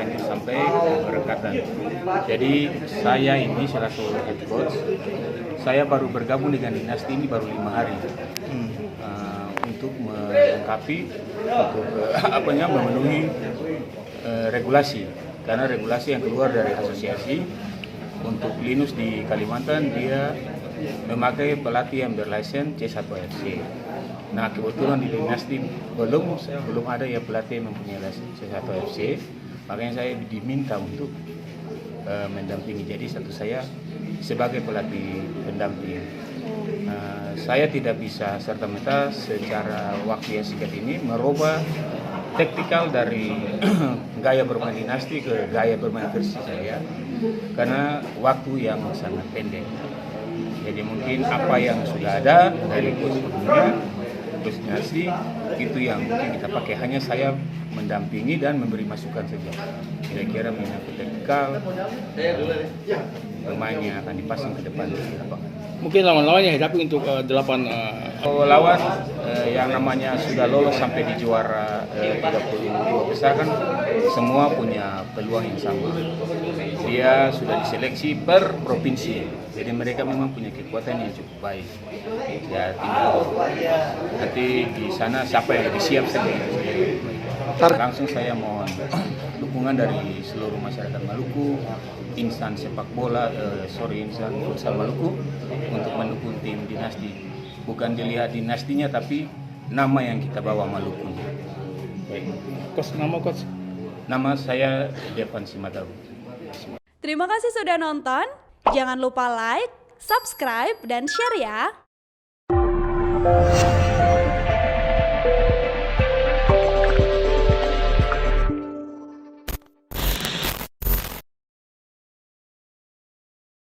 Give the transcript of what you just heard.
lanjut sampai keberangkatan. Jadi saya ini selaku head coach, saya baru bergabung dengan dinasti ini baru 5 hari untuk melengkapi, untuk memenuhi regulasi. Karena regulasi yang keluar dari asosiasi untuk Linus di Kalimantan, dia memakai pelatih yang berlisensi C1 FC. Nah, kebetulan di dinasti belum ada ya pelatih yang mempunyai lisensi C1 FC, makanya saya diminta untuk mendampingi. Jadi saya sebagai pelatih pendamping. Saya tidak bisa serta-merta secara waktu yang singkat ini merubah taktikal dari gaya bermain dinasti ke gaya bermain versi saya, karena waktu yang sangat pendek. Jadi mungkin apa yang sudah ada dari coach sebelumnya, coach dinasti, itu yang mungkin kita pakai. Hanya saya mendampingi dan memberi masukan saja. Kira-kira menyangkut taktikal bermain yang akan dipasang ke depan di lapangan. Mungkin lawan-lawannya, tapi untuk 8 lawan yang namanya sudah lolos sampai di juara 32 besar kan semua punya peluang yang sama. Dia sudah diseleksi per provinsi, jadi mereka memang punya kekuatan yang cukup baik. Ya tinggal nanti di sana siapa yang disiap saja. Langsung saya mohon dukungan dari seluruh masyarakat Maluku, insan sepak bola, insan futsal Maluku untuk mendukung tim dinasti. Bukan dilihat dinastinya, tapi nama yang kita bawa Maluku. Coach? Nama saya Devan Simatau. Terima kasih sudah nonton. Jangan lupa like, subscribe, dan share ya.